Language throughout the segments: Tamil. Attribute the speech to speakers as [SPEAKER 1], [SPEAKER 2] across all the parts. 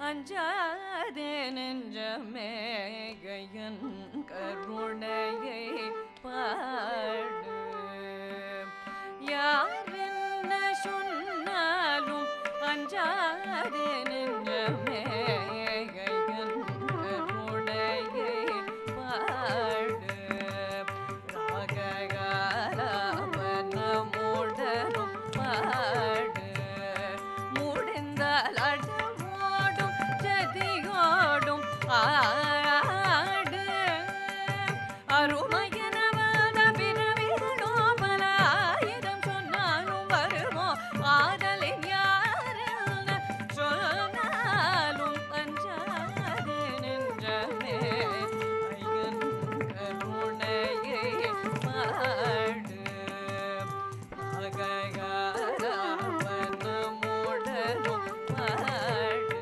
[SPEAKER 1] அஞ்சாதே நெஞ்சமே கையன் கருணையை பாடு. யார் என்ன சொன்னாலும் அஞ்சாதே நெஞ்சமே கையன் கருணையை பாடு. ராககாலவனமுடனும் பாடு. முடிந்தால் அடமோடும் ஜதியோடும் ஆடு. அருமையனவன பிறவிகளோ பல ஆயிரம் சொன்னாலும் வருமோ ஆதலின் யாரென்ன சொன்னாலும் அஞ்சாதே நெஞ்சமே ஐயன் கருணையை பாடு. ராககாலவனமுடனும் பாடு.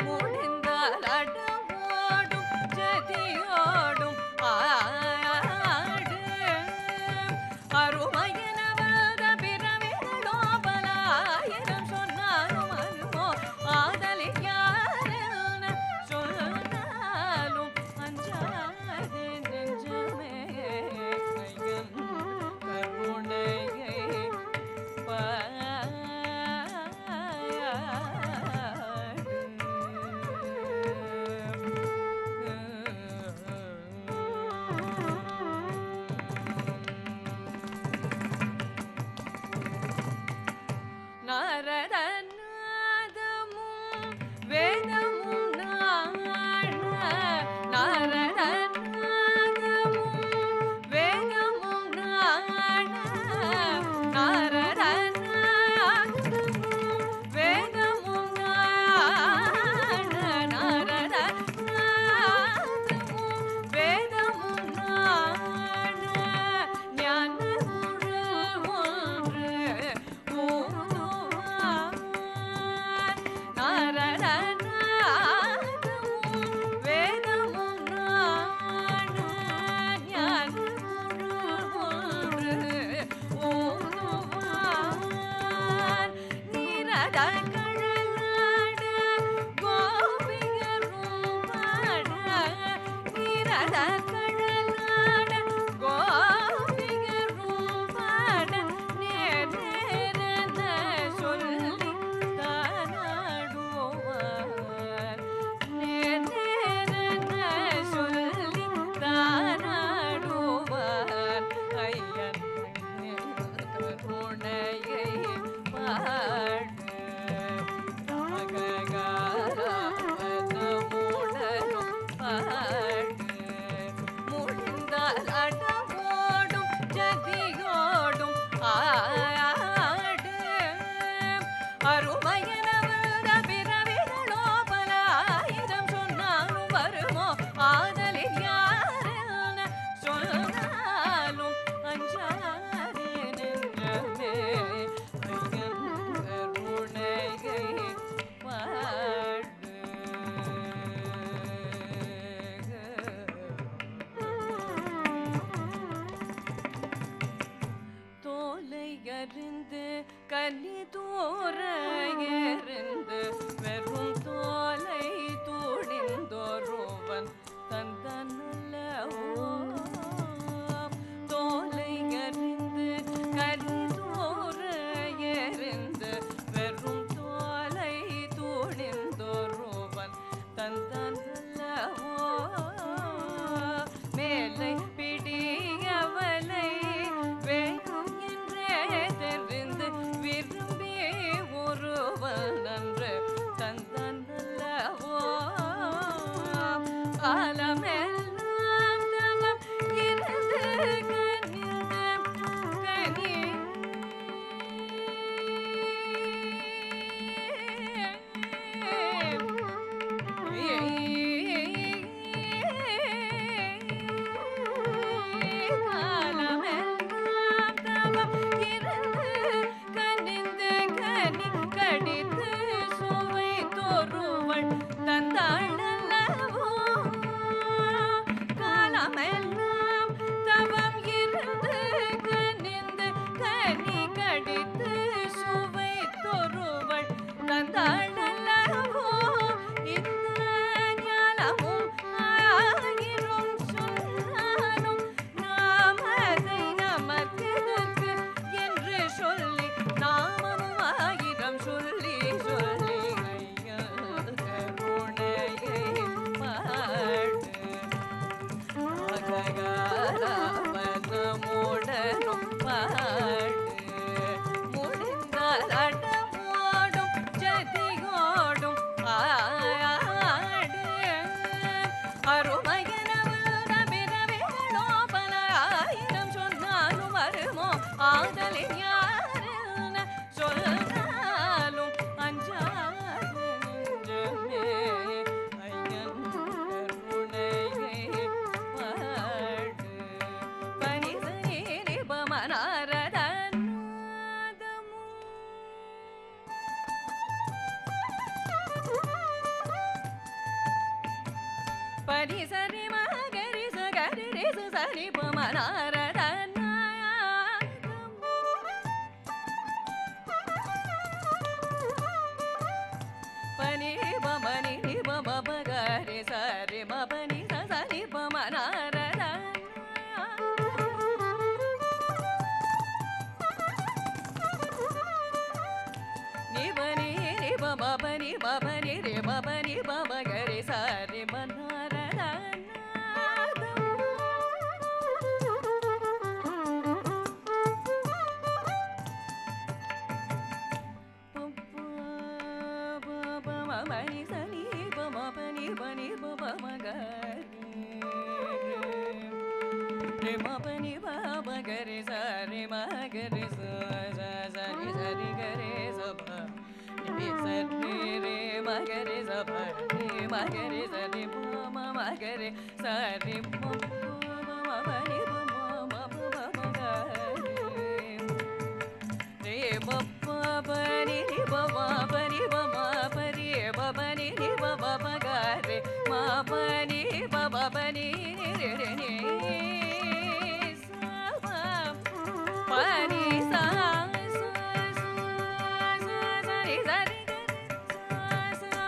[SPEAKER 1] முடிந்தால் அடமோடும் ஜதியோடும் ஆடு. அருமையனவன பிறவிகளோ பல ஆயிரம் சொன்னாலும் வருமோ ஆதலின் யாரென்ன சொன்னாலும் அஞ்சாதே நெஞ்சமே ஐயன் கருணையை நாரதநாதமும் வேதமும் நாட. நாரதநாதமும் வேதமும் நாட. நாரதநாதமும் வேதமும் நாட. நாரதநாதமும் வேதமும் நாட. ஞான குழல் ஒன்று ஊதுவார். நாரதநாதமும் வேதமும் நாட. ஞான குழல் ஒன்று ஊதுவார். நீரத கழலாட கோபிகரும் பாட. நீரத கழலாட கோபிகரும் பாட. நேரென சொல்லி தானாடுவார். நேரென சொல்லி தானாடுவார். ஐயன் கருணையை பாடு. ராககாலவனமுடனும் பாடு. முடிந்தால் அடமோடும் ஜதியோடும் ஆடு. அருமையனவன பிறவிகளோ பல ஆயிரம் சொன்னாலும் வருமோ ஆதலின் யாரென்ன சொன்னாலும் அஞ்சாதே நெஞ்சமே ஐயன் கருணையை பாடு. தோலை அறிந்து கனி தூர எறிந்து வெறும் தோலை துடிந்தொருவன் தந்தனல்லவோ. தோலை அறிந்து கனி தூர எறிந்து வெறும் தோலை துடிந்தொருவன் தந்தனல்லவோ. மேலை பிடியவலை வேணும் என்றே தெரிந்து விரும்பி ஒருவன் நன்று தந்தனல்லவோ. காலமெல்லாம் தவம் இருந்து கனிந்த கனி. காலமெல்லாம் தவம் இருந்து கனிந்து கனி கடித்து சுவை தோறுவள் தந்தாளல்லவோ. பனி சரி மகரி சகரி ரே சரி பமனாரத பனி பமனி பமபகரி சரி மபனி சரி பமனாரத நிபனி பமபனி பமனி ரே பமனி பமகரி சரி மனாரத Mapani baba gare sare ma gare sa sa sa ni sa ni gare sa ba ni sa ni re ma gare sa ba ni ma gare sa ni ma ma gare sa ni ma ma ma ni ma ma ma ma gare re ma pa pa ni ba ma pa ni ba ma pa ni ba pa ni ba ba ma gare ma pa ni ba ba pa ni re re ni pani sa sa ni sa ni sa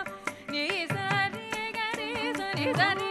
[SPEAKER 1] ni sa ni ga ni sa ni sa ni